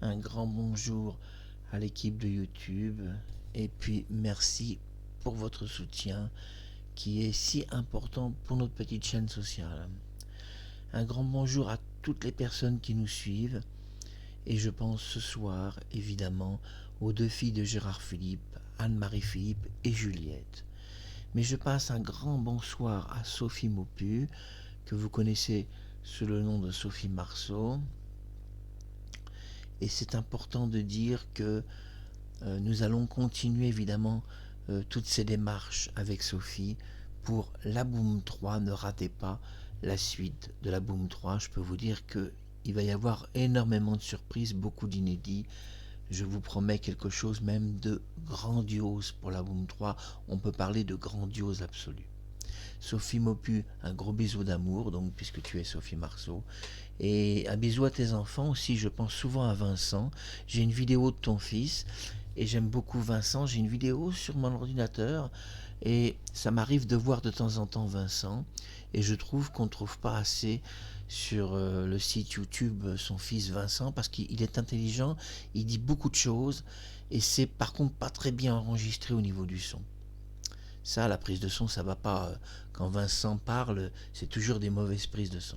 Un grand bonjour à l'équipe de YouTube et puis merci pour votre soutien qui est si important pour notre petite chaîne sociale. Un grand bonjour à toutes les personnes qui nous suivent et je pense ce soir évidemment aux deux filles de Gérard Philippe, Anne-Marie Philippe et Juliette. Mais je passe un grand bonsoir à Sophie Maupu, que vous connaissez sous le nom de Sophie Marceau. Et c'est important de dire que nous allons continuer évidemment toutes ces démarches avec Sophie pour la Boom 3. Ne ratez pas la suite de la Boom 3. Je peux vous dire qu'il va y avoir énormément de surprises, beaucoup d'inédits. Je vous promets quelque chose même de grandiose pour la Boom 3. On peut parler de grandiose absolu. Sophie Maupu, un gros bisou d'amour, donc puisque tu es Sophie Marceau. Et un bisou à tes enfants aussi, je pense souvent à Vincent. J'ai une vidéo de ton fils et j'aime beaucoup Vincent. J'ai une vidéo sur mon ordinateur et ça m'arrive de voir de temps en temps Vincent. Et je trouve qu'on ne trouve pas assez sur le site YouTube son fils Vincent parce qu'il est intelligent, il dit beaucoup de choses et c'est par contre pas très bien enregistré au niveau du son. Ça, la prise de son, ça va pas. Quand Vincent parle, c'est toujours des mauvaises prises de son.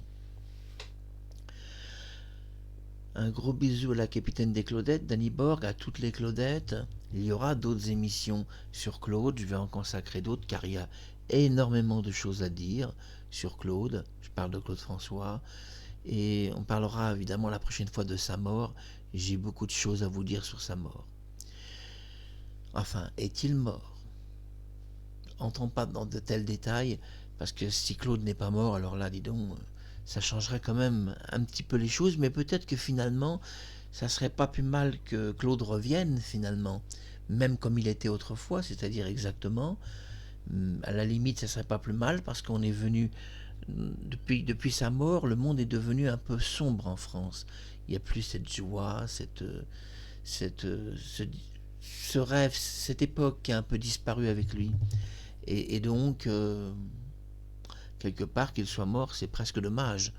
Un gros bisou à la capitaine des Claudettes, Danny Borg, à toutes les Claudettes. Il y aura d'autres émissions sur Claude, je vais en consacrer d'autres car il y a énormément de choses à dire sur Claude. Je parle de Claude François. Et on parlera évidemment la prochaine fois de sa mort. J'ai beaucoup de choses à vous dire sur sa mort. Enfin, est-il mort ? Entrons pas dans de tels détails, parce que si Claude n'est pas mort, alors là, dis donc, ça changerait quand même un petit peu les choses, mais peut-être que finalement, ça serait pas plus mal que Claude revienne, finalement, même comme il était autrefois, c'est-à-dire exactement, à la limite, ça serait pas plus mal, parce qu'on est venu, depuis sa mort, le monde est devenu un peu sombre en France. Il n'y a plus cette joie, ce rêve, cette époque qui a un peu disparu avec lui. Et donc, quelque part, qu'il soit mort, c'est presque dommage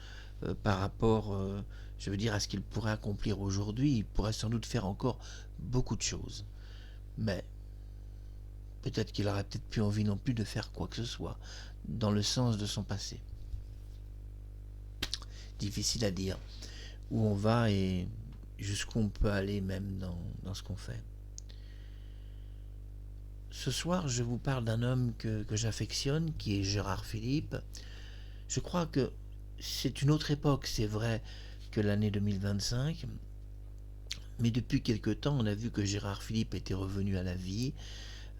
par rapport, je veux dire, à ce qu'il pourrait accomplir aujourd'hui. Il pourrait sans doute faire encore beaucoup de choses. Mais peut-être qu'il aurait peut-être plus envie non plus de faire quoi que ce soit dans le sens de son passé. Difficile à dire où on va et jusqu'où on peut aller même dans ce qu'on fait. Ce soir, je vous parle d'un homme que j'affectionne, qui est Gérard Philippe. Je crois que c'est une autre époque, c'est vrai, que l'année 2025. Mais depuis quelque temps, on a vu que Gérard Philippe était revenu à la vie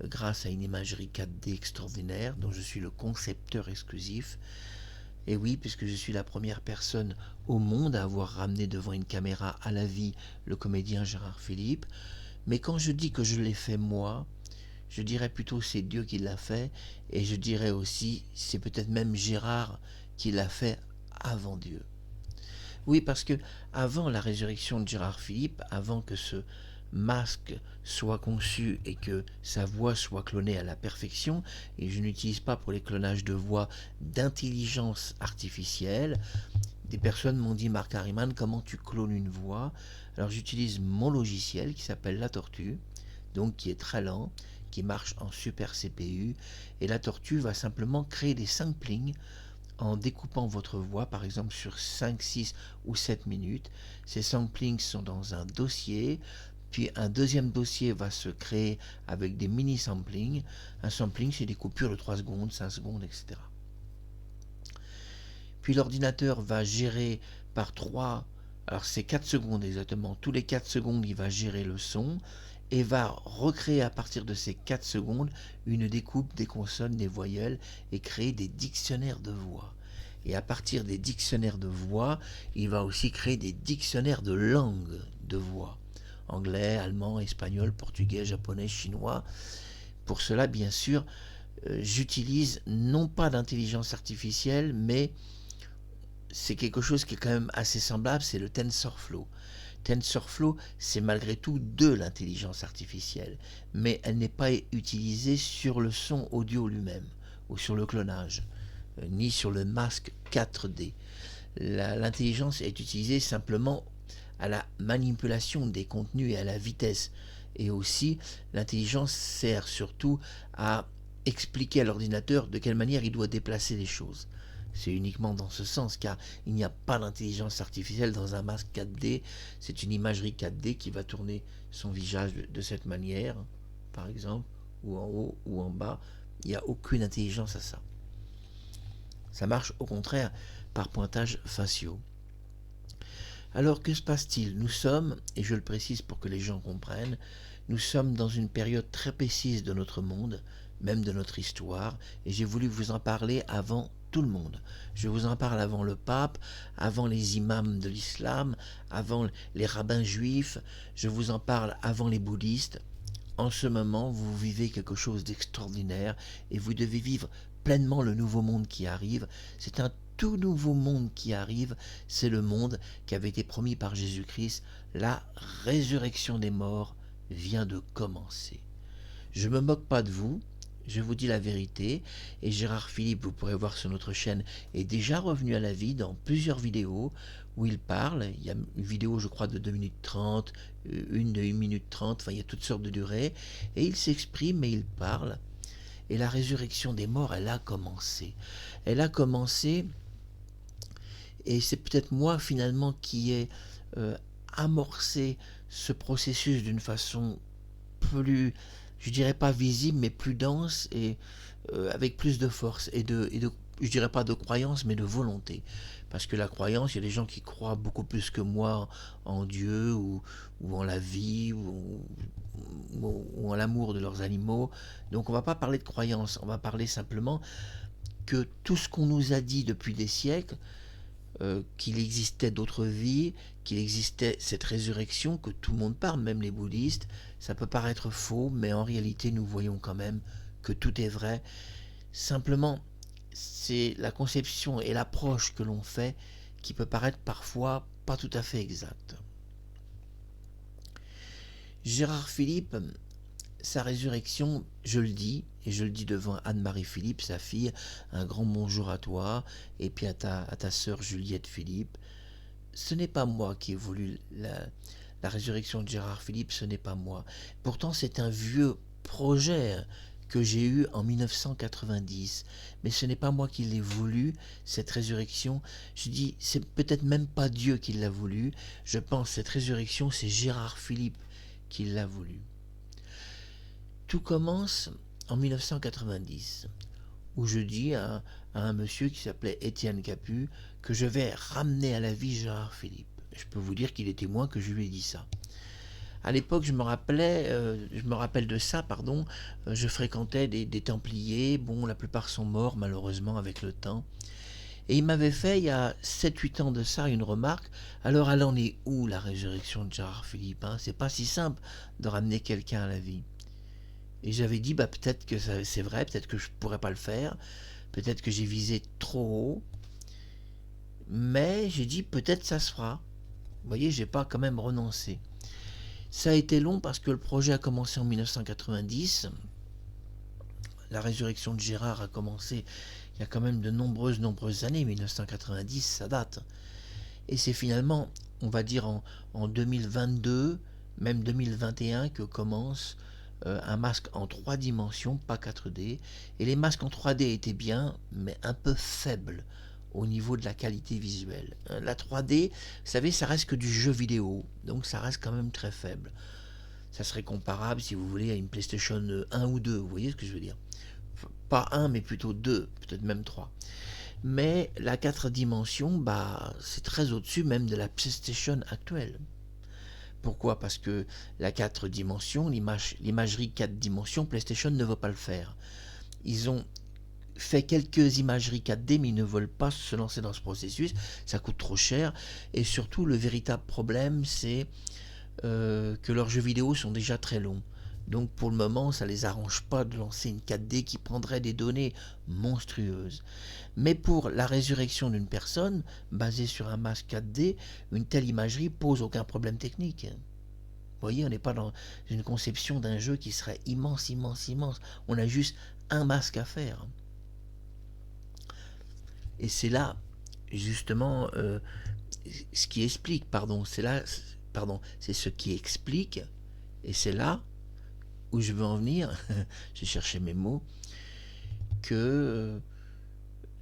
grâce à une imagerie 4D extraordinaire dont je suis le concepteur exclusif. Et oui, puisque je suis la première personne au monde à avoir ramené devant une caméra à la vie le comédien Gérard Philippe. Mais quand je dis que je l'ai fait moi, je dirais plutôt c'est Dieu qui l'a fait, et je dirais aussi c'est peut-être même Gérard qui l'a fait avant Dieu. Oui, parce que avant la résurrection de Gérard Philippe, avant que ce masque soit conçu et que sa voix soit clonée à la perfection, et je n'utilise pas pour les clonages de voix d'intelligence artificielle, des personnes m'ont dit, Marc Harriman, comment tu clones une voix? Alors j'utilise mon logiciel qui s'appelle La Tortue, donc qui est très lent, qui marche en super CPU, et La Tortue va simplement créer des samplings en découpant votre voix, par exemple sur 5, 6 ou 7 minutes. Ces samplings sont dans un dossier, puis un deuxième dossier va se créer avec des mini-samplings. Un sampling, c'est des coupures de 3 secondes, 5 secondes, etc. Puis l'ordinateur va gérer par 3, alors c'est 4 secondes exactement, tous les 4 secondes il va gérer le son et va recréer à partir de ces 4 secondes une découpe des consonnes, des voyelles et créer des dictionnaires de voix. Et à partir des dictionnaires de voix, il va aussi créer des dictionnaires de langue de voix. Anglais, allemand, espagnol, portugais, japonais, chinois. Pour cela, bien sûr, j'utilise non pas d'intelligence artificielle, mais c'est quelque chose qui est quand même assez semblable, c'est le TensorFlow. TensorFlow, c'est malgré tout de l'intelligence artificielle, mais elle n'est pas utilisée sur le son audio lui-même, ou sur le clonage, ni sur le masque 4D. L'intelligence est utilisée simplement à la manipulation des contenus et à la vitesse. Et aussi, l'intelligence sert surtout à expliquer à l'ordinateur de quelle manière il doit déplacer les choses. C'est uniquement dans ce sens, car il n'y a pas d'intelligence artificielle dans un masque 4D. C'est une imagerie 4D qui va tourner son visage de cette manière, par exemple, ou en haut ou en bas. Il n'y a aucune intelligence à ça. Ça marche au contraire par pointage faciaux. Alors que se passe-t-il? Nous sommes, et je le précise pour que les gens comprennent, nous sommes dans une période très précise de notre monde, même de notre histoire, et j'ai voulu vous en parler avant tout le monde. Je vous en parle avant le pape, avant les imams de l'islam, avant les rabbins juifs, je vous en parle avant les bouddhistes. En ce moment, vous vivez quelque chose d'extraordinaire et vous devez vivre pleinement le nouveau monde qui arrive. C'est un tout nouveau monde qui arrive, c'est le monde qui avait été promis par Jésus-Christ. La résurrection des morts vient de commencer. Je ne me moque pas de vous, je vous dis la vérité, et Gérard Philippe, vous pourrez voir sur notre chaîne, est déjà revenu à la vie dans plusieurs vidéos où il parle. Il y a une vidéo, je crois, de 2 minutes 30, une de 1 minute 30, enfin il y a toutes sortes de durées, et il s'exprime et il parle. Et la résurrection des morts, elle a commencé. Elle a commencé, et c'est peut-être moi finalement qui ai amorcé ce processus d'une façon plus, je dirais pas visible, mais plus dense et avec plus de force je dirais pas de croyance, mais de volonté. Parce que la croyance, il y a des gens qui croient beaucoup plus que moi en Dieu ou en la vie ou en l'amour de leurs animaux. Donc on va pas parler de croyance, on va parler simplement que tout ce qu'on nous a dit depuis des siècles, qu'il existait d'autres vies, qu'il existait cette résurrection que tout le monde parle, même les bouddhistes, ça peut paraître faux, mais en réalité nous voyons quand même que tout est vrai. Simplement, c'est la conception et l'approche que l'on fait qui peut paraître parfois pas tout à fait exacte. Gérard Philippe, sa résurrection, je le dis, et je le dis devant Anne-Marie Philippe, sa fille, un grand bonjour à toi, et puis à ta sœur Juliette Philippe. Ce n'est pas moi qui ai voulu la résurrection de Gérard Philippe, ce n'est pas moi. Pourtant, c'est un vieux projet que j'ai eu en 1990, mais ce n'est pas moi qui l'ai voulu, cette résurrection. Je dis, c'est peut-être même pas Dieu qui l'a voulu, je pense cette résurrection, c'est Gérard Philippe qui l'a voulu. Tout commence en 1990, où je dis à un monsieur qui s'appelait Étienne Capu que je vais ramener à la vie Gérard Philippe. Je peux vous dire qu'il est témoin que je lui ai dit ça. À l'époque, je me rappelle de ça, pardon, je fréquentais des Templiers, bon, la plupart sont morts malheureusement avec le temps, et il m'avait fait, il y a 7-8 ans de ça, une remarque, alors elle en est où la résurrection de Gérard Philippe, hein? C'est pas si simple de ramener quelqu'un à la vie. Et j'avais dit, bah peut-être que c'est vrai, peut-être que je pourrais pas le faire, peut-être que j'ai visé trop haut, mais j'ai dit peut-être ça se fera. Vous voyez, j'ai pas quand même renoncé. Ça a été long parce que le projet a commencé en 1990. La résurrection de Gérard a commencé il y a quand même de nombreuses années. 1990, ça date. Et c'est finalement, on va dire en 2022, même 2021, que commence un masque en 3 dimensions, pas 4D. Et les masques en 3D étaient bien, mais un peu faibles au niveau de la qualité visuelle. La 3D, vous savez, ça reste que du jeu vidéo, donc ça reste quand même très faible. Ça serait comparable, si vous voulez, à une PlayStation 1 ou 2, vous voyez ce que je veux dire? Pas 1, mais plutôt 2, peut-être même 3. Mais la 4 dimensions, bah, c'est très au-dessus même de la PlayStation actuelle. Pourquoi? Parce que la 4 dimensions, l'imagerie 4 dimensions, PlayStation ne veut pas le faire. Ils ont fait quelques imageries 4D, mais ils ne veulent pas se lancer dans ce processus, ça coûte trop cher, et surtout le véritable problème, c'est que leurs jeux vidéo sont déjà très longs. Donc pour le moment, ça ne les arrange pas de lancer une 4D qui prendrait des données monstrueuses. Mais pour la résurrection d'une personne, basée sur un masque 4D, une telle imagerie pose aucun problème technique. Vous voyez, on n'est pas dans une conception d'un jeu qui serait immense, immense, immense. On a juste un masque à faire. Et c'est là, justement, ce qui explique, pardon, c'est là pardon, c'est ce qui explique, et c'est là où je veux en venir, j'ai cherché mes mots, que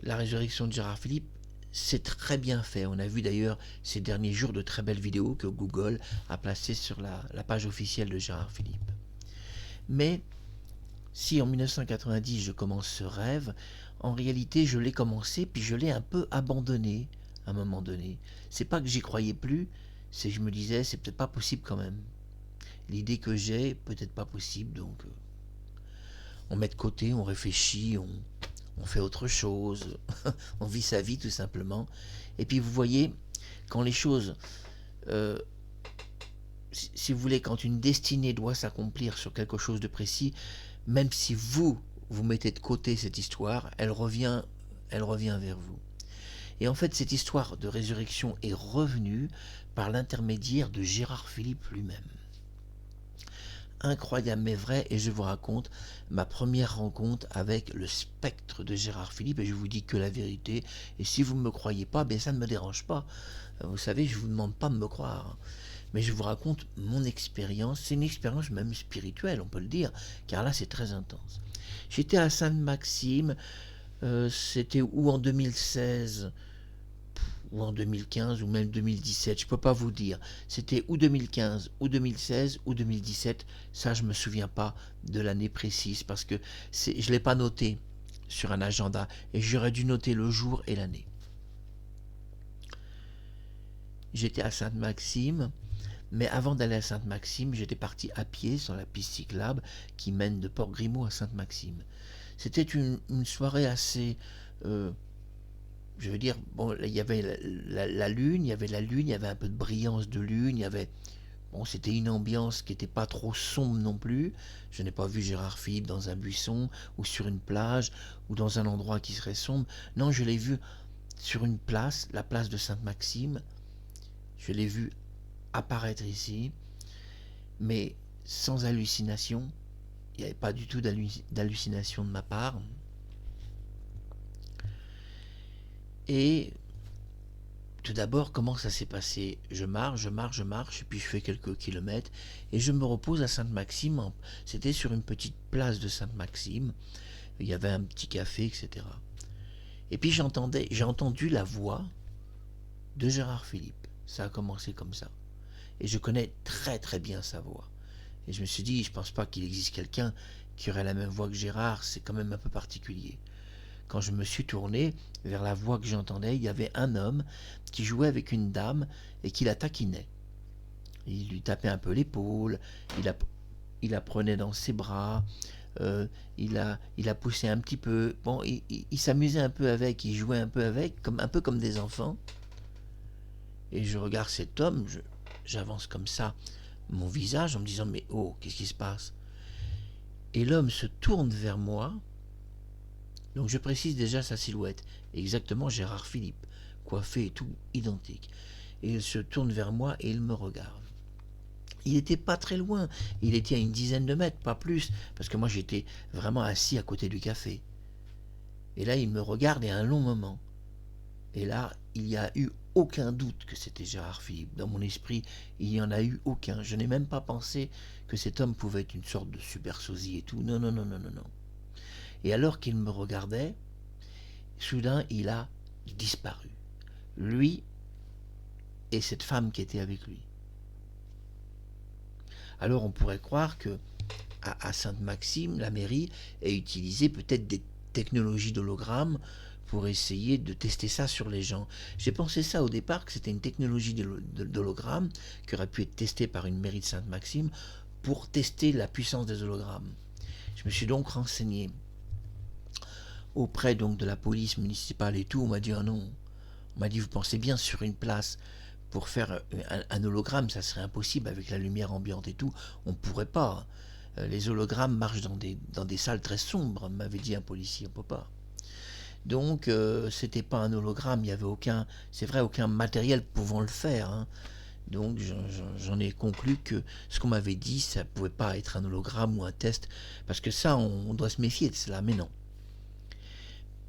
la résurrection de Gérard Philippe, c'est très bien fait. On a vu d'ailleurs ces derniers jours de très belles vidéos que Google a placées sur la page officielle de Gérard Philippe. Mais si en 1990 je commence ce rêve, en réalité je l'ai commencé puis je l'ai un peu abandonné à un moment donné. C'est pas que j'y croyais plus, c'est que je me disais c'est peut-être pas possible quand même. L'idée que j'ai, peut-être pas possible, donc on met de côté, on réfléchit, on fait autre chose, on vit sa vie tout simplement. Et puis vous voyez, quand les choses, euh, si vous voulez, quand une destinée doit s'accomplir sur quelque chose de précis, même si vous mettez de côté cette histoire, elle revient vers vous. Et en fait, cette histoire de résurrection est revenue par l'intermédiaire de Gérard Philippe lui-même. Incroyable mais vrai, et je vous raconte ma première rencontre avec le spectre de Gérard Philippe, et je vous dis que la vérité, et si vous ne me croyez pas, ben ça ne me dérange pas. Vous savez, je ne vous demande pas de me croire, mais je vous raconte mon expérience. C'est une expérience même spirituelle, on peut le dire, car là c'est très intense. J'étais à Sainte-Maxime, c'était ou en 2016 ou en 2015 ou même 2017, je ne peux pas vous dire. C'était ou 2015 ou 2016 ou 2017, ça je ne me souviens pas de l'année précise parce que je ne l'ai pas noté sur un agenda et j'aurais dû noter le jour et l'année. J'étais à Sainte-Maxime, mais avant d'aller à Sainte-Maxime, j'étais parti à pied sur la piste cyclable qui mène de Port-Grimaud à Sainte-Maxime. C'était une soirée assez... je veux dire, bon, il y avait la lune, il y avait la lune, il y avait un peu de brillance de lune, il y avait... Bon, c'était une ambiance qui n'était pas trop sombre non plus. Je n'ai pas vu Gérard Philippe dans un buisson, ou sur une plage, ou dans un endroit qui serait sombre. Non, je l'ai vu sur une place, la place de Sainte-Maxime. Je l'ai vu apparaître ici, mais sans hallucination. Il n'y avait pas du tout d'hallucination de ma part. Et tout d'abord, comment ça s'est passé? Je marche, et puis je fais quelques kilomètres, et je me repose à Sainte-Maxime. C'était sur une petite place de Sainte-Maxime. Il y avait un petit café, etc. Et puis j'ai entendu la voix de Gérard Philippe. Ça a commencé comme ça. Et je connais très très bien sa voix. Et je me suis dit, je pense pas qu'il existe quelqu'un qui aurait la même voix que Gérard, c'est quand même un peu particulier. Quand je me suis tourné vers la voix que j'entendais, il y avait un homme qui jouait avec une dame et qui la taquinait. Il lui tapait un peu l'épaule, il la prenait dans ses bras, il la poussait un petit peu. Bon, il s'amusait un peu avec, il jouait un peu avec, un peu comme des enfants. Et je regarde cet homme, j'avance comme ça mon visage en me disant mais oh, qu'est-ce qui se passe? Et l'homme se tourne vers moi. Donc je précise déjà sa silhouette, exactement Gérard Philippe, coiffé et tout identique. Et il se tourne vers moi et il me regarde. Il n'était pas très loin, il était à une dizaine de mètres, pas plus, parce que moi j'étais vraiment assis à côté du café. Et là il me regarde et un long moment. Et là il n'y a eu aucun doute que c'était Gérard Philippe. Dans mon esprit, il n'y en a eu aucun. Je n'ai même pas pensé que cet homme pouvait être une sorte de super sosie et tout. Non, non, non, non, non, non. Et alors qu'il me regardait, soudain il a disparu. Lui et cette femme qui était avec lui. Alors on pourrait croire que à Sainte-Maxime, la mairie a utilisé peut-être des technologies d'hologramme pour essayer de tester ça sur les gens. J'ai pensé ça au départ, que c'était une technologie d'hologramme qui aurait pu être testée par une mairie de Sainte-Maxime pour tester la puissance des hologrammes. Je me suis donc renseigné auprès donc de la police municipale et tout. On m'a dit ah non, on m'a dit vous pensez bien sur une place pour faire un hologramme, ça serait impossible avec la lumière ambiante et tout, on ne pourrait pas. Les hologrammes marchent dans des salles très sombres, m'avait dit un policier, on ne peut pas. Donc c'était pas un hologramme, il n'y avait aucun, c'est vrai, aucun matériel pouvant le faire. Hein. Donc j'en ai conclu que ce qu'on m'avait dit, ça ne pouvait pas être un hologramme ou un test, parce que ça, on doit se méfier de cela, mais non.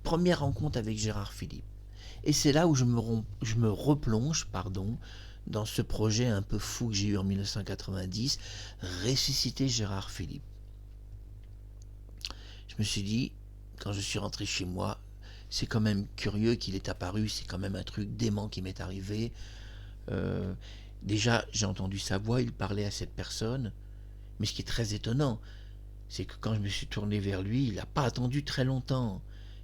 Première rencontre avec Gérard Philippe. Et c'est là où je me replonge dans ce projet un peu fou que j'ai eu en 1990, ressusciter Gérard Philippe. Je me suis dit, quand je suis rentré chez moi, c'est quand même curieux qu'il est apparu, c'est quand même un truc dément qui m'est arrivé. Euh, Déjà, j'ai entendu sa voix, il parlait à cette personne, mais ce qui est très étonnant, c'est que quand je me suis tourné vers lui, il n'a pas attendu très longtemps,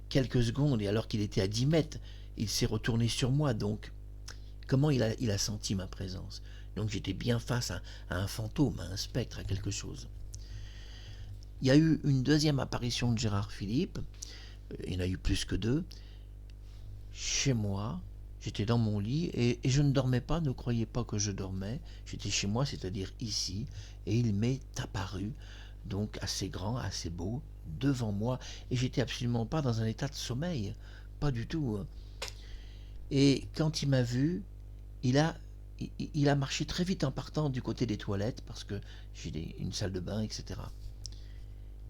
quelques secondes, et alors qu'il était à 10 mètres, il s'est retourné sur moi, donc comment il a senti ma présence? Donc j'étais bien face à un fantôme, à un spectre, à quelque chose. Il y a eu une deuxième apparition de Gérard Philippe, il y en a eu plus que deux, chez moi. J'étais dans mon lit et je ne dormais pas, ne croyez pas que je dormais. J'étais chez moi, c'est-à-dire ici, et il m'est apparu, donc assez grand, assez beau, devant moi, et j'étais absolument pas dans un état de sommeil, pas du tout. Et quand il m'a vu, il a, il a marché très vite en partant du côté des toilettes, parce que j'ai une salle de bain, etc.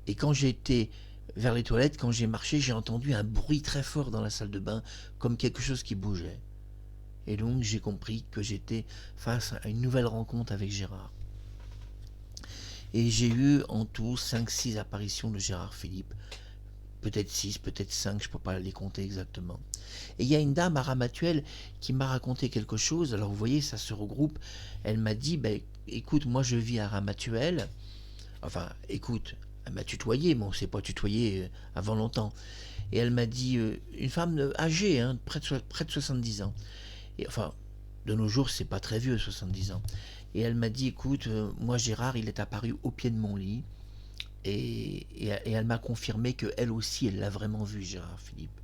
Et quand j'ai été vers les toilettes, quand j'ai marché, j'ai entendu un bruit très fort dans la salle de bain, comme quelque chose qui bougeait. Et donc j'ai compris que j'étais face à une nouvelle rencontre avec Gérard. Et j'ai eu en tout 5-6 apparitions de Gérard Philippe. Peut-être 6, peut-être 5, je ne peux pas les compter exactement. Et il y a une dame à Ramatuelle qui m'a raconté quelque chose. Alors vous voyez, ça se regroupe. Elle m'a dit, ben, écoute, moi je vis à Ramatuelle. Enfin, écoute, elle m'a tutoyé, mais on ne s'est pas tutoyé avant longtemps. Et elle m'a dit, une femme âgée, hein, près de 70 ans. Et enfin, de nos jours, c'est pas très vieux, 70 ans. Et elle m'a dit, écoute, moi Gérard, il est apparu au pied de mon lit. Et elle m'a confirmé qu'elle aussi, elle l'a vraiment vu, Gérard Philippe.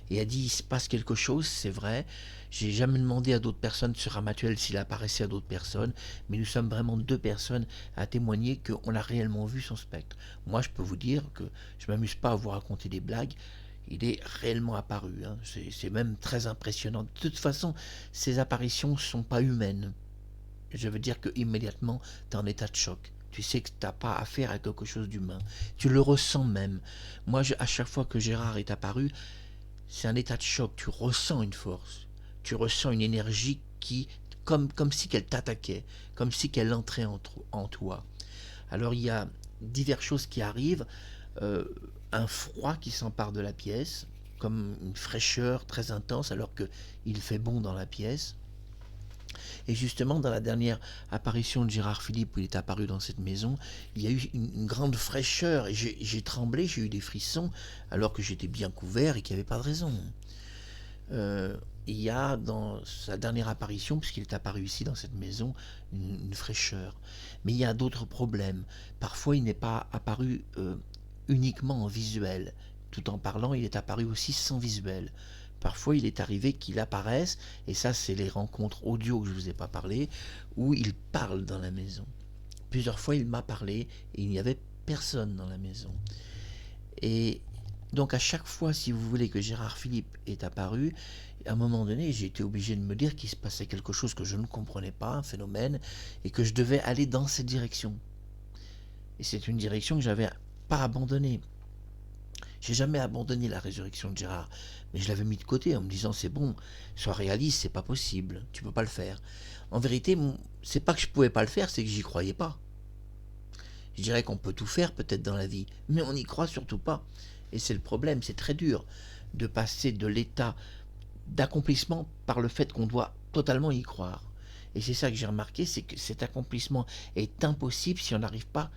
Et elle a dit, il se passe quelque chose, c'est vrai. J'ai jamais demandé à d'autres personnes sur Ramatuelle s'il apparaissait à d'autres personnes, mais nous sommes vraiment deux personnes à témoigner qu'on a réellement vu son spectre. Moi, je peux vous dire que je m'amuse pas à vous raconter des blagues. Il est réellement apparu, hein. C'est même très impressionnant. De toute façon, ces apparitions ne sont pas humaines. Je veux dire que immédiatement, tu es en état de choc. Tu sais que tu n'as pas affaire à quelque chose d'humain. Tu le ressens même. Moi, à chaque fois que Gérard est apparu, c'est un état de choc. Tu ressens une force. Tu ressens une énergie qui, comme si qu'elle t'attaquait, comme si qu'elle entrait en toi. Alors, il y a diverses choses qui arrivent. Euh, un froid qui s'empare de la pièce, comme une fraîcheur très intense alors qu'il fait bon dans la pièce. Et justement, dans la dernière apparition de Gérard Philippe, où il est apparu dans cette maison, il y a eu une grande fraîcheur, et j'ai tremblé, j'ai eu des frissons, alors que j'étais bien couvert et qu'il n'y avait pas de raison. Il y a dans sa dernière apparition, puisqu'il est apparu ici dans cette maison, une fraîcheur. Mais il y a d'autres problèmes. Parfois, il n'est pas apparu uniquement en visuel. Tout en parlant, il est apparu aussi sans visuel. Parfois, il est arrivé qu'il apparaisse, et ça, c'est les rencontres audio que je ne vous ai pas parlé, où il parle dans la maison. Plusieurs fois, il m'a parlé, et il n'y avait personne dans la maison. Et donc, à chaque fois, si vous voulez, que Gérard Philippe est apparu, à un moment donné, j'ai été obligé de me dire qu'il se passait quelque chose que je ne comprenais pas, un phénomène, et que je devais aller dans cette direction. Et c'est une direction que j'avais pas abandonnée. J'ai jamais abandonné la résurrection de Gérard, mais je l'avais mis de côté en me disant c'est bon, sois réaliste, c'est pas possible, tu peux pas le faire. En vérité, c'est pas que je pouvais pas le faire, c'est que j'y croyais pas. Je dirais qu'on peut tout faire peut-être dans la vie, mais on n'y croit surtout pas. Et c'est le problème, c'est très dur de passer de l'état d'accomplissement par le fait qu'on doit totalement y croire. Et c'est ça que j'ai remarqué, c'est que cet accomplissement est impossible si on n'arrive pas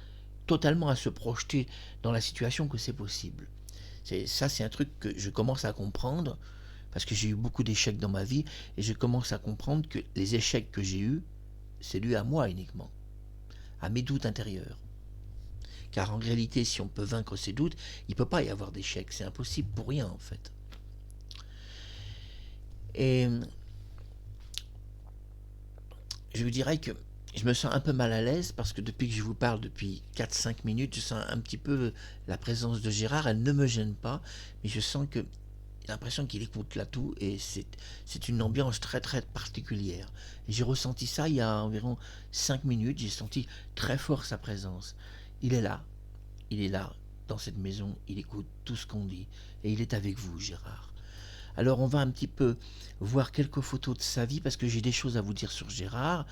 totalement à se projeter dans la situation que c'est possible. C'est un truc que je commence à comprendre, parce que j'ai eu beaucoup d'échecs dans ma vie, et je commence à comprendre que les échecs que j'ai eus, c'est dû à moi uniquement, à mes doutes intérieurs. Car en réalité, si on peut vaincre ses doutes, il ne peut pas y avoir d'échec, c'est impossible pour rien en fait. Et je vous dirais que je me sens un peu mal à l'aise parce que depuis que je vous parle, depuis 4-5 minutes, je sens un petit peu la présence de Gérard. Elle ne me gêne pas, mais je sens que j'ai l'impression qu'il écoute là tout et c'est une ambiance très très particulière. Et j'ai ressenti ça il y a environ 5 minutes, j'ai senti très fort sa présence. Il est là, dans cette maison, il écoute tout ce qu'on dit et il est avec vous, Gérard. Alors on va un petit peu voir quelques photos de sa vie parce que j'ai des choses à vous dire sur Gérard.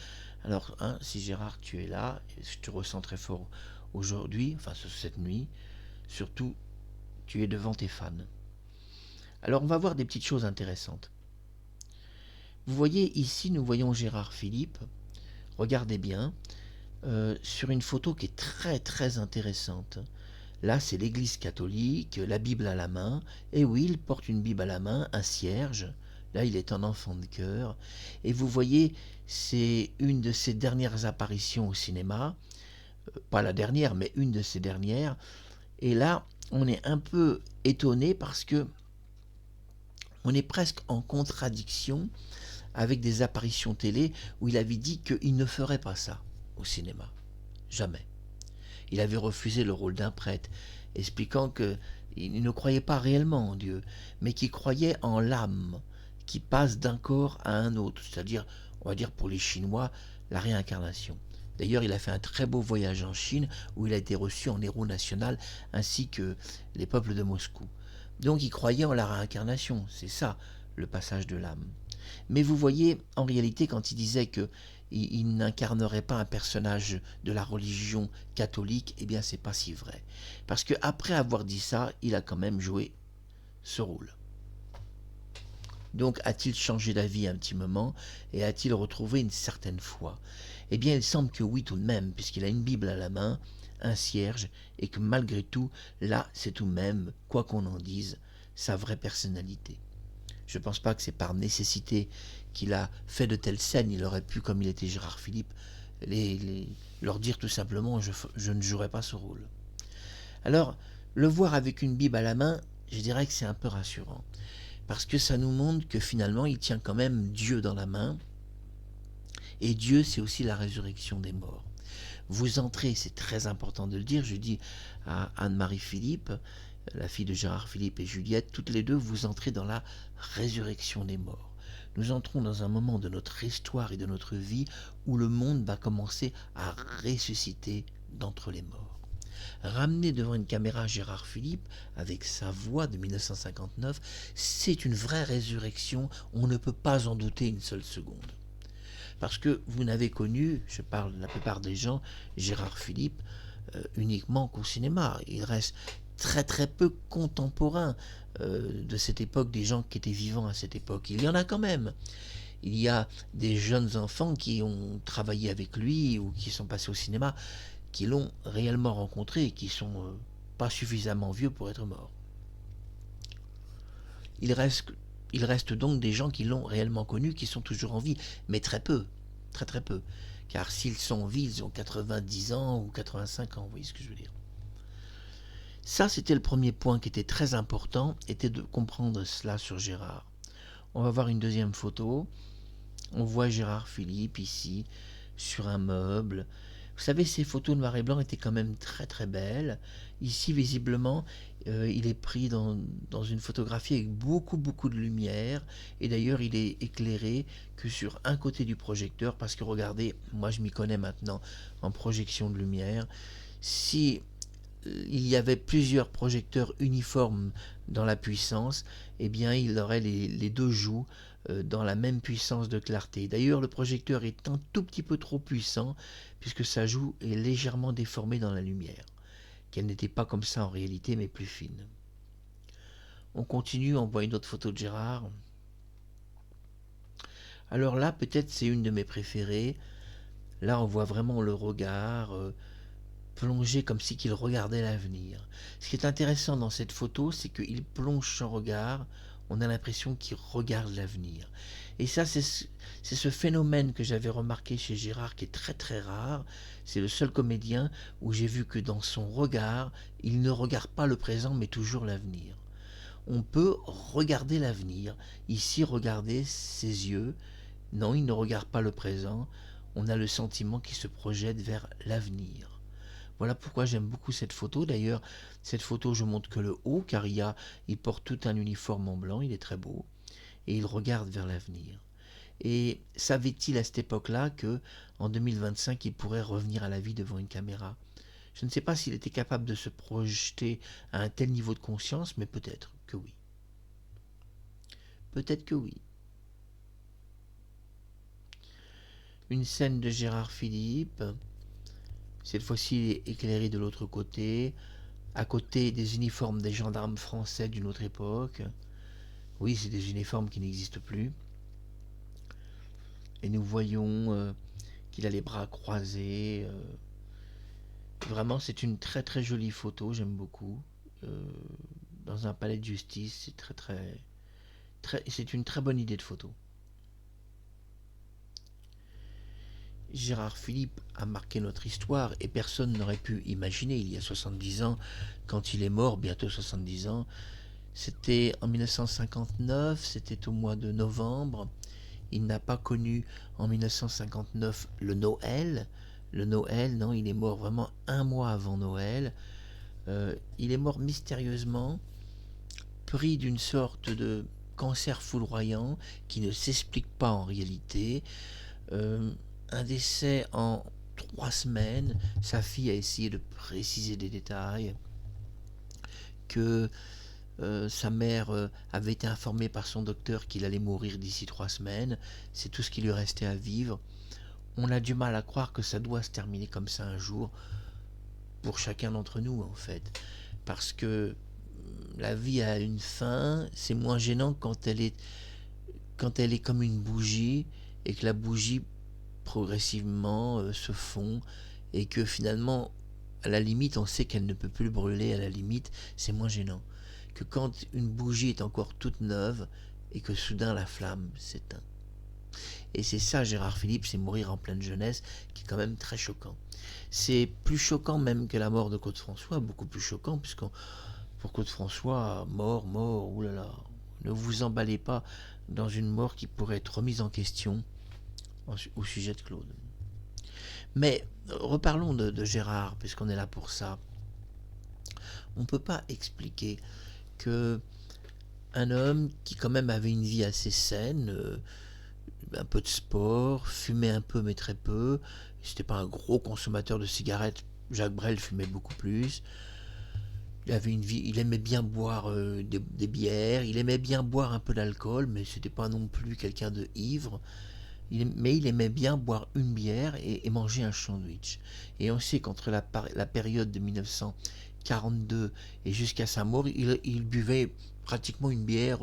Alors, hein, si Gérard tu es là, je te ressens très fort aujourd'hui, enfin cette nuit, surtout tu es devant tes fans. Alors on va voir des petites choses intéressantes. Vous voyez ici, nous voyons Gérard Philippe, regardez bien, sur une photo qui est très très intéressante. Là, c'est l'église catholique, la Bible à la main. Et oui, il porte une Bible à la main, un cierge. Là, il est un enfant de cœur. Et vous voyez, c'est une de ses dernières apparitions au cinéma. Pas la dernière, mais une de ses dernières. Et là, on est un peu étonné parce que on est presque en contradiction avec des apparitions télé où il avait dit qu'il ne ferait pas ça au cinéma. Jamais. Il avait refusé le rôle d'un prêtre, expliquant qu'il ne croyait pas réellement en Dieu, mais qu'il croyait en l'âme, qui passe d'un corps à un autre, c'est-à-dire, on va dire pour les Chinois, la réincarnation. D'ailleurs, il a fait un très beau voyage en Chine, où il a été reçu en héros national, ainsi que les peuples de Moscou. Donc il croyait en la réincarnation, c'est ça, le passage de l'âme. Mais vous voyez, en réalité, quand il disait que il n'incarnerait pas un personnage de la religion catholique, eh bien c'est pas si vrai. Parce que après avoir dit ça, il a quand même joué ce rôle. Donc a-t-il changé d'avis un petit moment et a-t-il retrouvé une certaine foi? Eh bien il semble que oui tout de même, puisqu'il a une Bible à la main, un cierge, et que malgré tout, là c'est tout de même, quoi qu'on en dise, sa vraie personnalité. Je ne pense pas que c'est par nécessité qu'il a fait de telles scènes. Il aurait pu, comme il était Gérard Philippe, leur dire tout simplement je ne jouerai pas ce rôle. Alors, le voir avec une Bible à la main, je dirais que c'est un peu rassurant. Parce que ça nous montre que finalement, il tient quand même Dieu dans la main. Et Dieu, c'est aussi la résurrection des morts. Vous entrez, c'est très important de le dire, je dis à Anne-Marie Philippe, la fille de Gérard Philippe et Juliette, toutes les deux, vous entrez dans la résurrection des morts. Nous entrons dans un moment de notre histoire et de notre vie où le monde va commencer à ressusciter d'entre les morts. Ramener devant une caméra Gérard Philippe avec sa voix de 1959, c'est une vraie résurrection, on ne peut pas en douter une seule seconde. Parce que vous n'avez connu, je parle de la plupart des gens, Gérard Philippe uniquement qu'au cinéma. Il reste très très peu contemporain de cette époque, des gens qui étaient vivants à cette époque. Il y en a quand même. Il y a des jeunes enfants qui ont travaillé avec lui ou qui sont passés au cinéma, qui l'ont réellement rencontré et qui sont pas suffisamment vieux pour être morts. Il reste donc des gens qui l'ont réellement connu, qui sont toujours en vie, mais très peu, très très peu. Car s'ils sont en vie, ils ont 90 ans ou 85 ans, vous voyez ce que je veux dire. Ça, c'était le premier point qui était très important, était de comprendre cela sur Gérard. On va voir une deuxième photo. On voit Gérard Philippe ici, sur un meuble. Vous savez, ces photos noir et blanc étaient quand même très très belles. Ici, visiblement, il est pris dans une photographie avec beaucoup de lumière. Et d'ailleurs, il est éclairé que sur un côté du projecteur. Parce que regardez, moi je m'y connais maintenant en projection de lumière. Si il y avait plusieurs projecteurs uniformes dans la puissance, eh bien il aurait les deux joues dans la même puissance de clarté. D'ailleurs, le projecteur est un tout petit peu trop puissant, puisque sa joue est légèrement déformée dans la lumière, qu'elle n'était pas comme ça en réalité, mais plus fine. On continue, on voit une autre photo de Gérard. Alors là, peut-être c'est une de mes préférées. Là, on voit vraiment le regard plongé comme si qu'il regardait l'avenir. Ce qui est intéressant dans cette photo, c'est qu'il plonge son regard, on a l'impression qu'il regarde l'avenir. Et ça, c'est ce phénomène que j'avais remarqué chez Gérard, qui est très très rare. C'est le seul comédien où j'ai vu que dans son regard, il ne regarde pas le présent, mais toujours l'avenir. On peut regarder l'avenir. Ici, regardez ses yeux. Non, il ne regarde pas le présent. On a le sentiment qu'il se projette vers l'avenir. Voilà pourquoi j'aime beaucoup cette photo. D'ailleurs, cette photo, je montre que le haut, car il porte tout un uniforme en blanc, il est très beau, et il regarde vers l'avenir. Et savait-il à cette époque-là que, en 2025, il pourrait revenir à la vie devant une caméra? Je ne sais pas s'il était capable de se projeter à un tel niveau de conscience, mais peut-être que oui. Peut-être que oui. Une scène de Gérard Philipe, cette fois-ci éclairée de l'autre côté, à côté des uniformes des gendarmes français d'une autre époque. Oui, c'est des uniformes qui n'existent plus. Et nous voyons qu'il a les bras croisés. Vraiment, c'est une très très jolie photo, j'aime beaucoup. Euh, dans un palais de justice, c'est c'est une très bonne idée de photo. Gérard Philipe a marqué notre histoire et personne n'aurait pu imaginer il y a 70 ans, quand il est mort, bientôt 70 ans, c'était en 1959, c'était au mois de novembre. Il n'a pas connu en 1959 le Noël. Le Noël, non, il est mort vraiment un mois avant Noël. Il est mort mystérieusement, pris d'une sorte de cancer foudroyant qui ne s'explique pas en réalité. Euh, un décès en 3 semaines. Sa fille a essayé de préciser des détails. Que sa mère avait été informée par son docteur qu'il allait mourir d'ici 3 semaines. C'est tout ce qui lui restait à vivre. On a du mal à croire que ça doit se terminer comme ça un jour pour chacun d'entre nous en fait. Parce que la vie a une fin, c'est moins gênant quand elle est comme une bougie et que la bougie progressivement se fond et que finalement à la limite on sait qu'elle ne peut plus brûler, à la limite c'est moins gênant que quand une bougie est encore toute neuve et que soudain la flamme s'éteint. Et c'est ça Gérard Philipe, c'est mourir en pleine jeunesse qui est quand même très choquant. C'est plus choquant même que la mort de Claude François, beaucoup plus choquant puisque pour Claude François, mort, oulala, ne vous emballez pas dans une mort qui pourrait être remise en question au sujet de Claude. Mais reparlons de Gérard, puisqu'on est là pour ça. On ne peut pas expliquer que un homme qui quand même avait une vie assez saine, un peu de sport, fumait un peu mais très peu, c'était pas un gros consommateur de cigarettes, Jacques Brel fumait beaucoup plus, il avait une vie, il aimait bien boire des bières, il aimait bien boire un peu d'alcool, mais c'était pas non plus quelqu'un de ivre. Mais il aimait bien boire une bière et manger un sandwich. Et on sait qu'entre la période de 1942 et jusqu'à sa mort, il buvait pratiquement une bière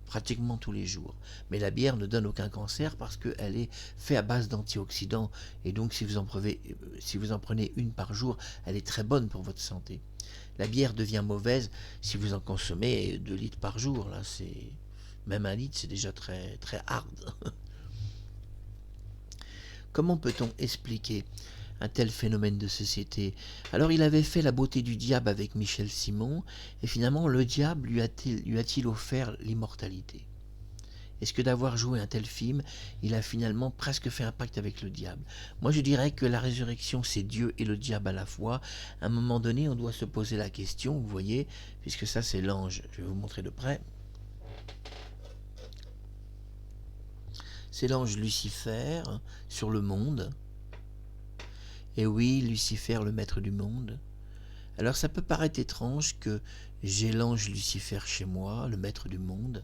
pratiquement tous les jours. Mais la bière ne donne aucun cancer parce qu'elle est faite à base d'antioxydants. Et donc si vous en prenez une par jour, elle est très bonne pour votre santé. La bière devient mauvaise si vous en consommez 2 litres par jour. Là, même 1 litre, c'est déjà très, très hard. Comment peut-on expliquer un tel phénomène de société? Alors il avait fait La beauté du diable avec Michel Simon, et finalement le diable lui a-t-il offert l'immortalité? Est-ce que d'avoir joué un tel film, il a finalement presque fait un pacte avec le diable? Moi je dirais que la résurrection c'est Dieu et le diable à la fois. À un moment donné on doit se poser la question, vous voyez, puisque ça c'est l'ange, je vais vous montrer de près. C'est l'ange Lucifer sur le monde. Et oui, Lucifer, le maître du monde. Alors ça peut paraître étrange que j'ai l'ange Lucifer chez moi, le maître du monde,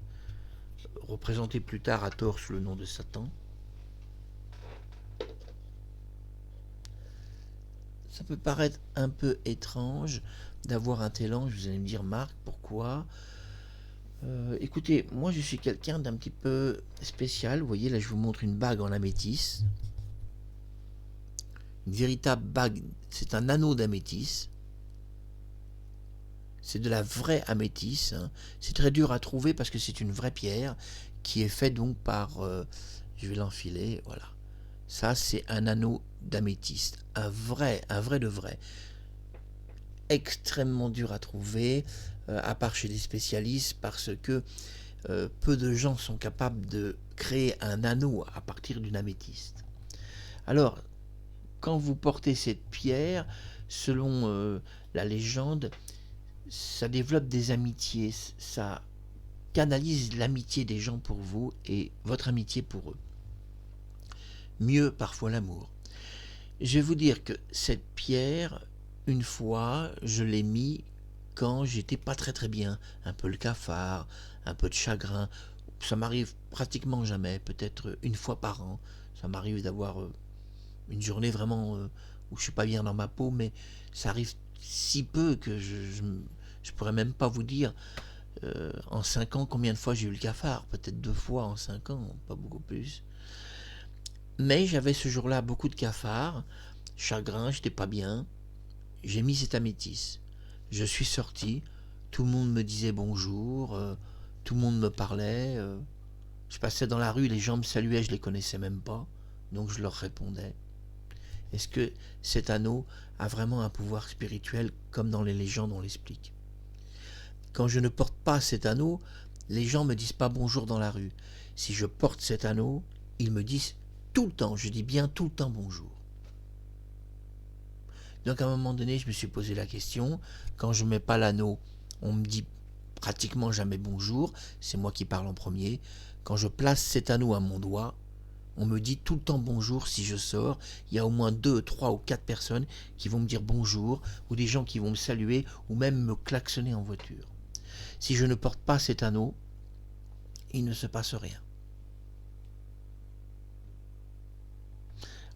représenté plus tard à tort sous le nom de Satan. Ça peut paraître un peu étrange d'avoir un tel ange. Vous allez me dire, Marc, pourquoi? Écoutez, moi je suis quelqu'un d'un petit peu spécial. Vous voyez, là je vous montre une bague en améthyste. Une véritable bague, c'est un anneau d'améthyste. C'est de la vraie améthyste. Hein. C'est très dur à trouver parce que c'est une vraie pierre qui est faite donc par... je vais l'enfiler, voilà. Ça, c'est un anneau d'améthyste. Un vrai de vrai. Extrêmement dur à trouver, à part chez les spécialistes, parce que peu de gens sont capables de créer un anneau à partir d'une améthyste. Alors, quand vous portez cette pierre, selon la légende, ça développe des amitiés, ça canalise l'amitié des gens pour vous et votre amitié pour eux. Mieux parfois l'amour. Je vais vous dire que cette pierre, une fois, je l'ai mis quand j'étais pas très très bien, un peu le cafard, un peu de chagrin, ça m'arrive pratiquement jamais, peut-être une fois par an. Ça m'arrive d'avoir une journée vraiment où je suis pas bien dans ma peau, mais ça arrive si peu que je pourrais même pas vous dire en 5 ans combien de fois j'ai eu le cafard. Peut-être 2 fois en 5 ans, pas beaucoup plus. Mais j'avais ce jour-là beaucoup de cafards, chagrin, j'étais pas bien. J'ai mis cette améthyste. Je suis sorti, tout le monde me disait bonjour, tout le monde me parlait. Je passais dans la rue, les gens me saluaient, je les connaissais même pas, donc je leur répondais. Est-ce que cet anneau a vraiment un pouvoir spirituel comme dans les légendes on l'explique? Quand je ne porte pas cet anneau, les gens me disent pas bonjour dans la rue. Si je porte cet anneau, ils me disent tout le temps, je dis bien tout le temps bonjour. Donc à un moment donné, je me suis posé la question, quand je ne mets pas l'anneau, on me dit pratiquement jamais bonjour, c'est moi qui parle en premier. Quand je place cet anneau à mon doigt, on me dit tout le temps bonjour si je sors. Il y a au moins 2, 3 ou 4 personnes qui vont me dire bonjour, ou des gens qui vont me saluer, ou même me klaxonner en voiture. Si je ne porte pas cet anneau, il ne se passe rien.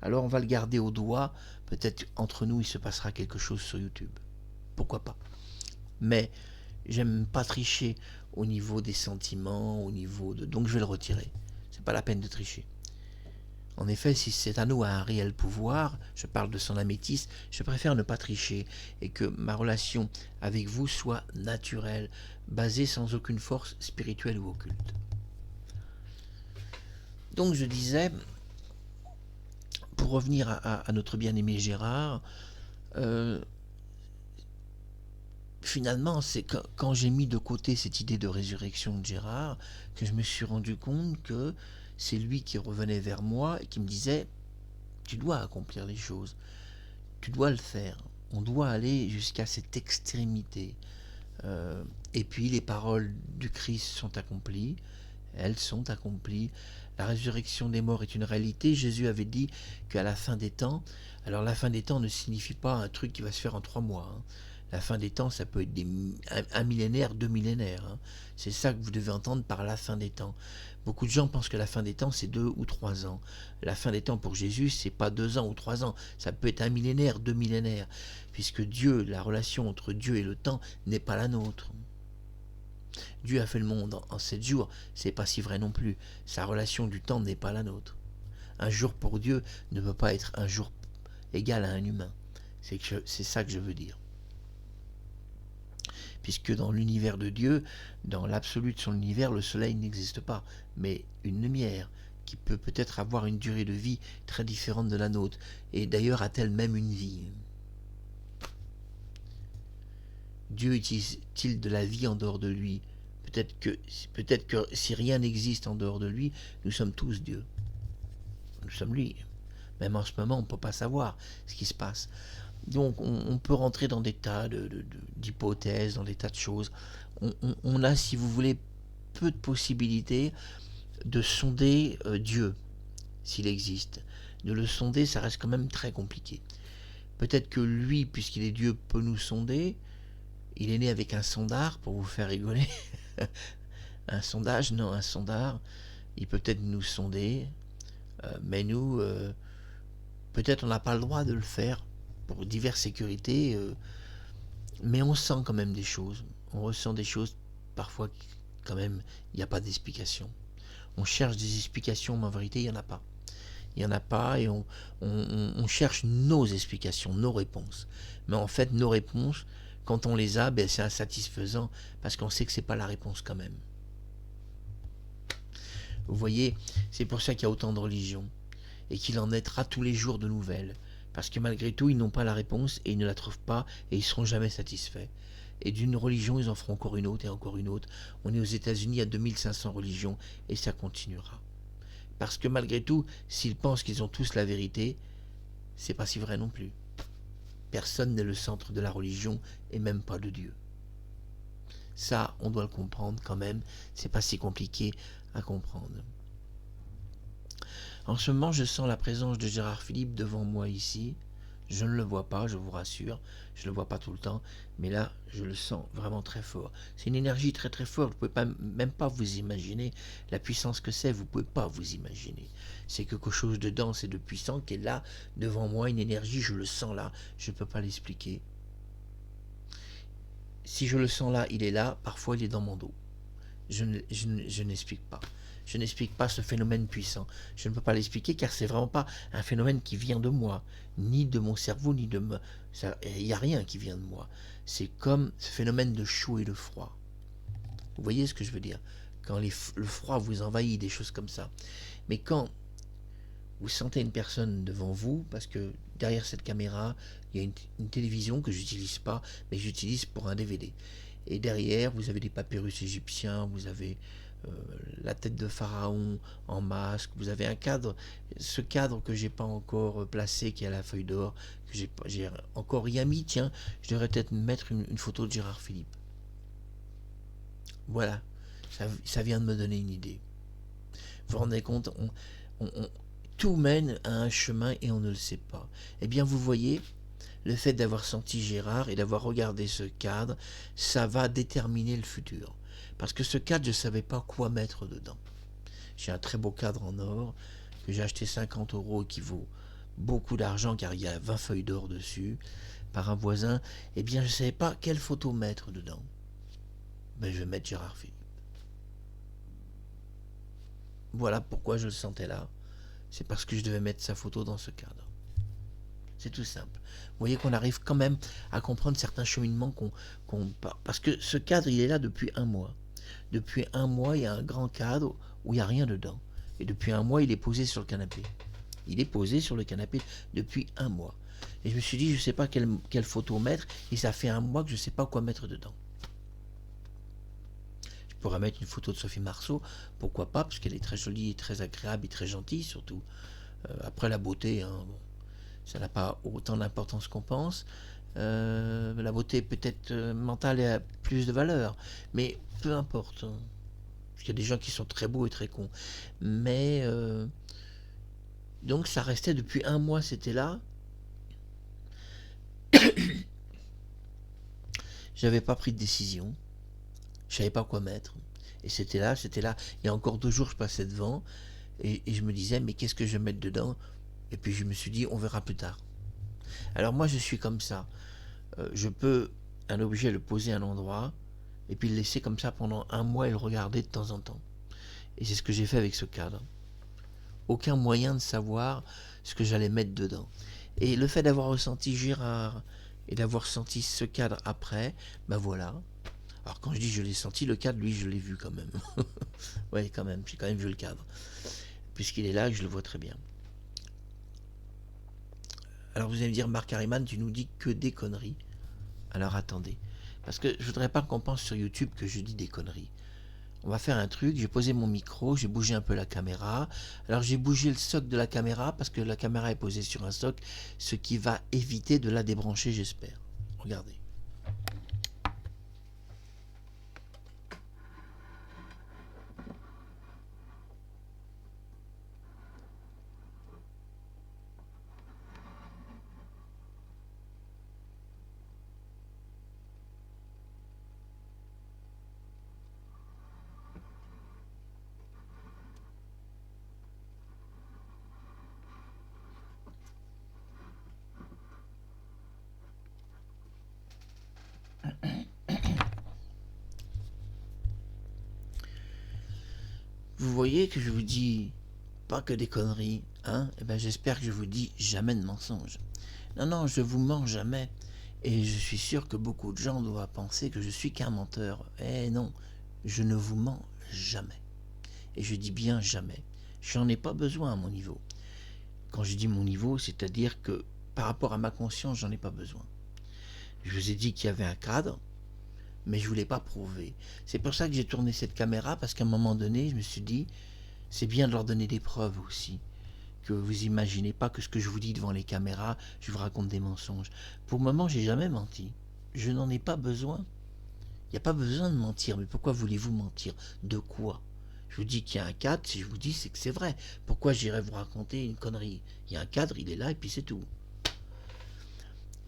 Alors on va le garder au doigt, peut-être entre nous il se passera quelque chose sur YouTube. Pourquoi pas? Mais j'aime pas tricher au niveau des sentiments, au niveau de... Donc je vais le retirer. C'est pas la peine de tricher. En effet, si cet anneau a un réel pouvoir, je parle de son améthyste, je préfère ne pas tricher et que ma relation avec vous soit naturelle, basée sans aucune force spirituelle ou occulte. Donc je disais, pour revenir à notre bien-aimé Gérard, finalement, c'est quand j'ai mis de côté cette idée de résurrection de Gérard que je me suis rendu compte que c'est lui qui revenait vers moi et qui me disait « Tu dois accomplir les choses, tu dois le faire, on doit aller jusqu'à cette extrémité. » Et puis les paroles du Christ sont accomplies, elles sont accomplies. La résurrection des morts est une réalité. Jésus avait dit qu'à la fin des temps, alors la fin des temps ne signifie pas un truc qui va se faire en 3 mois. Hein. La fin des temps, ça peut être un millénaire, 2 millénaires. Hein. C'est ça que vous devez entendre par la fin des temps. Beaucoup de gens pensent que la fin des temps, c'est 2 ou 3 ans. La fin des temps pour Jésus, c'est pas 2 ans ou 3 ans. Ça peut être un millénaire, 2 millénaires. Puisque Dieu, la relation entre Dieu et le temps n'est pas la nôtre. Dieu a fait le monde en 7 jours, c'est pas si vrai non plus. Sa relation du temps n'est pas la nôtre. Un jour pour Dieu ne peut pas être un jour égal à un humain. C'est ça que je veux dire. Puisque dans l'univers de Dieu, dans l'absolu de son univers, le soleil n'existe pas, mais une lumière qui peut peut-être avoir une durée de vie très différente de la nôtre, et d'ailleurs a-t-elle même une vie? Dieu utilise-t-il de la vie en dehors de lui? Peut-être que si rien n'existe en dehors de lui, nous sommes tous Dieu. Nous sommes lui. Même en ce moment, on ne peut pas savoir ce qui se passe. Donc on peut rentrer dans des tas d'hypothèses, dans des tas de choses. On a, si vous voulez, peu de possibilités de sonder Dieu, s'il existe. De le sonder, ça reste quand même très compliqué. Peut-être que lui, puisqu'il est Dieu, peut nous sonder. Il est né avec un sondard, pour vous faire rigoler. Un sondage, non, un sondard. Il peut peut-être nous sonder, mais nous, peut-être on n'a pas le droit de le faire pour diverses sécurités, mais on sent quand même des choses. On ressent des choses, parfois, quand même, il n'y a pas d'explication. On cherche des explications, mais en vérité, il n'y en a pas. Il n'y en a pas et on cherche nos explications, nos réponses. Mais en fait, nos réponses, quand on les a, ben, c'est insatisfaisant parce qu'on sait que ce n'est pas la réponse quand même. Vous voyez, c'est pour ça qu'il y a autant de religions et qu'il en naîtra tous les jours de nouvelles. Parce que malgré tout, ils n'ont pas la réponse et ils ne la trouvent pas et ils ne seront jamais satisfaits. Et d'une religion, ils en feront encore une autre et encore une autre. On est aux États-Unis à 2500 religions et ça continuera. Parce que malgré tout, s'ils pensent qu'ils ont tous la vérité, c'est pas si vrai non plus. Personne n'est le centre de la religion et même pas de Dieu. Ça, on doit le comprendre quand même, c'est pas si compliqué à comprendre. En ce moment, je sens la présence de Gérard Philippe devant moi ici. Je ne le vois pas, je vous rassure, je ne le vois pas tout le temps, mais là, je le sens vraiment très fort. C'est une énergie très très forte, vous ne pouvez pas, même pas vous imaginer la puissance que c'est, vous ne pouvez pas vous imaginer. C'est quelque chose de dense et de puissant qui est là, devant moi, une énergie, je le sens là, je ne peux pas l'expliquer. Si je le sens là, il est là, parfois il est dans mon dos. Je n'explique pas. Je n'explique pas ce phénomène puissant. Je ne peux pas l'expliquer car c'est vraiment pas un phénomène qui vient de moi, ni de mon cerveau, ni de me... Il n'y a rien qui vient de moi. C'est comme ce phénomène de chaud et de froid. Vous voyez ce que je veux dire? Quand le froid vous envahit, des choses comme ça. Mais quand vous sentez une personne devant vous, parce que derrière cette caméra, il y a une télévision que j'utilise pas, mais j'utilise pour un DVD. Et derrière, vous avez des papyrus égyptiens, vous avez euh, la tête de pharaon en masque, vous avez un cadre, ce cadre que j'ai pas encore placé, qui est à la feuille d'or, que j'ai encore rien mis, tiens, je devrais peut-être mettre une photo de Gérard Philippe. Voilà, ça vient de me donner une idée. Vous vous rendez compte, tout mène à un chemin et on ne le sait pas. Eh bien, vous voyez, le fait d'avoir senti Gérard et d'avoir regardé ce cadre, ça va déterminer le futur. Parce que ce cadre, je ne savais pas quoi mettre dedans. J'ai un très beau cadre en or que j'ai acheté 50 € et qui vaut beaucoup d'argent car il y a 20 feuilles d'or dessus par un voisin. Eh bien, je ne savais pas quelle photo mettre dedans. Ben, je vais mettre Gérard Philippe. Voilà pourquoi je le sentais là. C'est parce que je devais mettre sa photo dans ce cadre. C'est tout simple. Vous voyez qu'on arrive quand même à comprendre certains cheminements parce que ce cadre, il est là depuis un mois. Depuis un mois, il y a un grand cadre où il n'y a rien dedans. Et depuis un mois, il est posé sur le canapé. Il est posé sur le canapé depuis un mois. Et je me suis dit, je ne sais pas quelle photo mettre, et ça fait un mois que je ne sais pas quoi mettre dedans. Je pourrais mettre une photo de Sophie Marceau, pourquoi pas, parce qu'elle est très jolie, très agréable et très gentille, surtout. Après la beauté, hein, bon, ça n'a pas autant d'importance qu'on pense. La beauté peut-être mentale a plus de valeur, mais peu importe. Hein. Parce qu'il y a des gens qui sont très beaux et très cons. Mais donc ça restait depuis un mois, c'était là. J'avais pas pris de décision. Je savais pas quoi mettre. Et c'était là, c'était là. Il y a encore 2 jours, je passais devant et je me disais, mais qu'est-ce que je vais mettre dedans? Et puis je me suis dit, on verra plus tard. Alors moi, je suis comme ça. Je peux un objet le poser à un endroit et puis le laisser comme ça pendant un mois et le regarder de temps en temps. Et c'est ce que j'ai fait avec ce cadre. Aucun moyen de savoir ce que j'allais mettre dedans. Et le fait d'avoir ressenti Gérard et d'avoir senti ce cadre après, ben voilà. Alors quand je dis je l'ai senti, le cadre, lui, je l'ai vu quand même. Ouais, quand même, j'ai quand même vu le cadre. Puisqu'il est là, je le vois très bien. Alors vous allez me dire, Marc Harriman, tu nous dis que des conneries. Alors attendez. Parce que je voudrais pas qu'on pense sur YouTube que je dis des conneries. On va faire un truc, j'ai posé mon micro, j'ai bougé un peu la caméra. Alors j'ai bougé le socle de la caméra parce que la caméra est posée sur un socle, ce qui va éviter de la débrancher, j'espère. Regardez. Vous voyez que je vous dis pas que des conneries, hein? Eh ben j'espère que je vous dis jamais de mensonges. Non, non, je vous mens jamais. Et je suis sûr que beaucoup de gens doivent penser que je suis qu'un menteur. Eh non, je ne vous mens jamais. Et je dis bien jamais. J'en ai pas besoin à mon niveau. Quand je dis mon niveau, c'est-à-dire que par rapport à ma conscience, j'en ai pas besoin. Je vous ai dit qu'il y avait un cadre, mais je ne voulais pas prouver. C'est pour ça que j'ai tourné cette caméra, parce qu'à un moment donné, je me suis dit, c'est bien de leur donner des preuves aussi. Que vous imaginez pas que ce que je vous dis devant les caméras, je vous raconte des mensonges. Pour le moment, j'ai jamais menti. Je n'en ai pas besoin. Il n'y a pas besoin de mentir. Mais pourquoi voulez-vous mentir? De quoi? Je vous dis qu'il y a un cadre, si je vous dis, c'est que c'est vrai. Pourquoi j'irais vous raconter une connerie? Il y a un cadre, il est là, et puis c'est tout.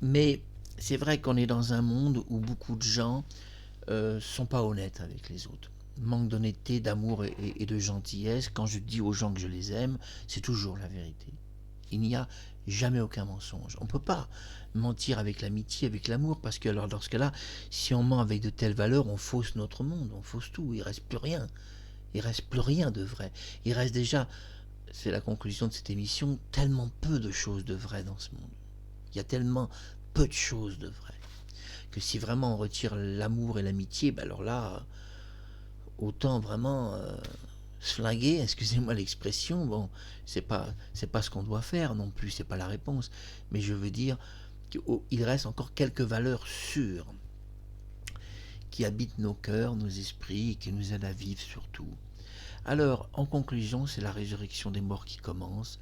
Mais c'est vrai qu'on est dans un monde où beaucoup de gens sont pas honnêtes avec les autres. Manque d'honnêteté, d'amour et de gentillesse. Quand je dis aux gens que je les aime, c'est toujours la vérité. Il n'y a jamais aucun mensonge. On ne peut pas mentir avec l'amitié, avec l'amour, parce que alors dans ce cas-là, si on ment avec de telles valeurs, on fausse notre monde, on fausse tout, il ne reste plus rien. Il ne reste plus rien de vrai. Il reste déjà, c'est la conclusion de cette émission, tellement peu de choses de vraies dans ce monde. Il y a tellement peu de choses de vraies que si vraiment on retire l'amour et l'amitié, ben alors là, autant vraiment se flinguer, excusez-moi l'expression, bon, c'est pas ce qu'on doit faire non plus, c'est pas la réponse, mais je veux dire qu'il reste encore quelques valeurs sûres qui habitent nos cœurs, nos esprits et qui nous aident à vivre surtout. Alors, en conclusion, c'est la résurrection des morts qui commence.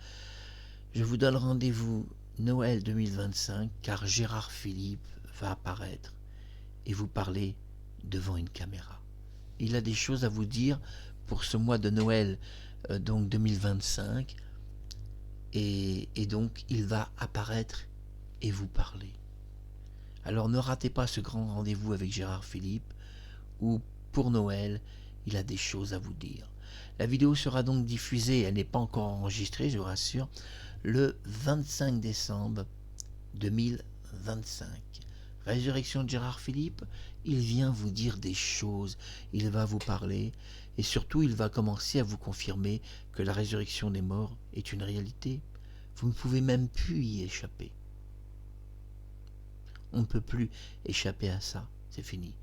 Je vous donne rendez-vous Noël 2025 car Gérard Philippe va apparaître et vous parler devant une caméra. Il a des choses à vous dire pour ce mois de Noël donc 2025 et donc il va apparaître et vous parler. Alors ne ratez pas ce grand rendez-vous avec Gérard Philippe où pour Noël il a des choses à vous dire. La vidéo sera donc diffusée, elle n'est pas encore enregistrée, je vous rassure, le 25 décembre 2025. Résurrection de Gérard Philippe, il vient vous dire des choses, il va vous parler et surtout il va commencer à vous confirmer que la résurrection des morts est une réalité. Vous ne pouvez même plus y échapper. On ne peut plus échapper à ça, c'est fini.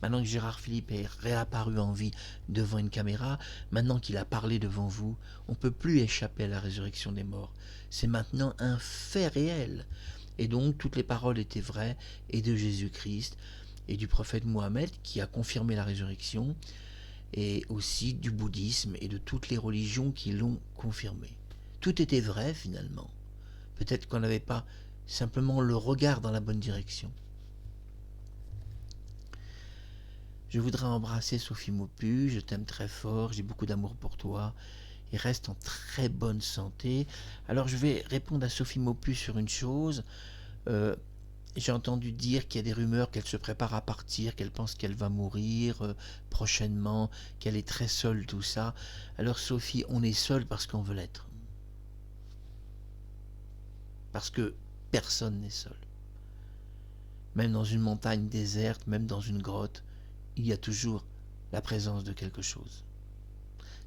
Maintenant que Gérard Philippe est réapparu en vie devant une caméra, maintenant qu'il a parlé devant vous, on ne peut plus échapper à la résurrection des morts. C'est maintenant un fait réel. Et donc toutes les paroles étaient vraies, et de Jésus-Christ, et du prophète Mohammed qui a confirmé la résurrection, et aussi du bouddhisme et de toutes les religions qui l'ont confirmé. Tout était vrai finalement. Peut-être qu'on n'avait pas simplement le regard dans la bonne direction. Je voudrais embrasser Sophie Maupu, je t'aime très fort, j'ai beaucoup d'amour pour toi, et reste en très bonne santé. Alors je vais répondre à Sophie Maupu sur une chose. J'ai entendu dire qu'il y a des rumeurs qu'elle se prépare à partir, qu'elle pense qu'elle va mourir prochainement, qu'elle est très seule, tout ça. Alors Sophie, on est seul parce qu'on veut l'être. Parce que personne n'est seul. Même dans une montagne déserte, même dans une grotte, il y a toujours la présence de quelque chose.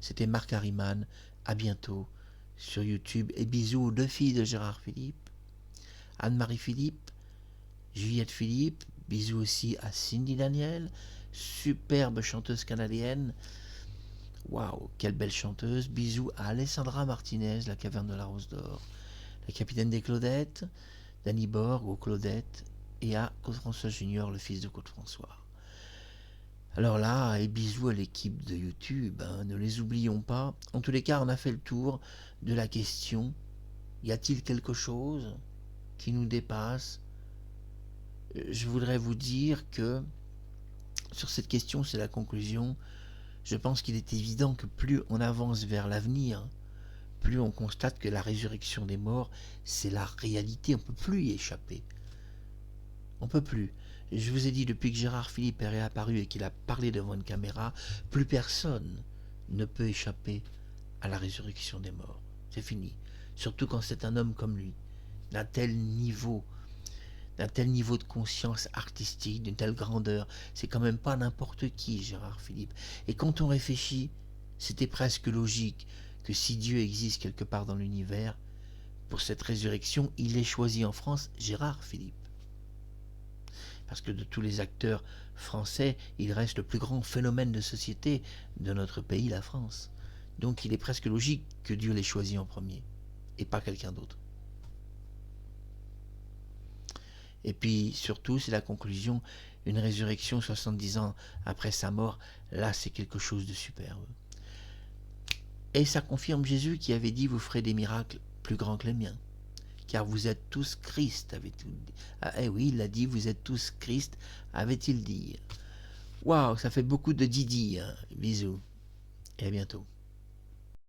C'était Marc Harriman, à bientôt sur YouTube et bisous aux deux filles de Gérard Philippe, Anne-Marie Philippe, Juliette Philippe, bisous aussi à Cindy Daniel, superbe chanteuse canadienne, waouh, quelle belle chanteuse, bisous à Alessandra Martinez, la caverne de la Rose d'Or, la capitaine des Claudettes, Danny Borg aux Claudettes et à Claude François Junior, le fils de Claude François. Alors là, et bisous à l'équipe de YouTube, hein, ne les oublions pas. En tous les cas, on a fait le tour de la question, y a-t-il quelque chose qui nous dépasse? Je voudrais vous dire que sur cette question, c'est la conclusion. Je pense qu'il est évident que plus on avance vers l'avenir, plus on constate que la résurrection des morts, c'est la réalité, on ne peut plus y échapper. On ne peut plus. Je vous ai dit, depuis que Gérard Philippe est réapparu et qu'il a parlé devant une caméra, plus personne ne peut échapper à la résurrection des morts. C'est fini. Surtout quand c'est un homme comme lui, d'un tel niveau de conscience artistique, d'une telle grandeur. C'est quand même pas n'importe qui, Gérard Philippe. Et quand on réfléchit, c'était presque logique que si Dieu existe quelque part dans l'univers, pour cette résurrection, il ait choisi en France Gérard Philippe. Parce que de tous les acteurs français, il reste le plus grand phénomène de société de notre pays, la France. Donc il est presque logique que Dieu l'ait choisi en premier, et pas quelqu'un d'autre. Et puis surtout, c'est la conclusion, une résurrection 70 ans après sa mort, là c'est quelque chose de superbe. Et ça confirme Jésus qui avait dit, vous ferez des miracles plus grands que les miens. Car vous êtes tous Christ, avait-il dit. Ah, eh oui, il a dit, vous êtes tous Christ, avait-il dit. Waouh, ça fait beaucoup de Didi, hein. Bisous, et à bientôt.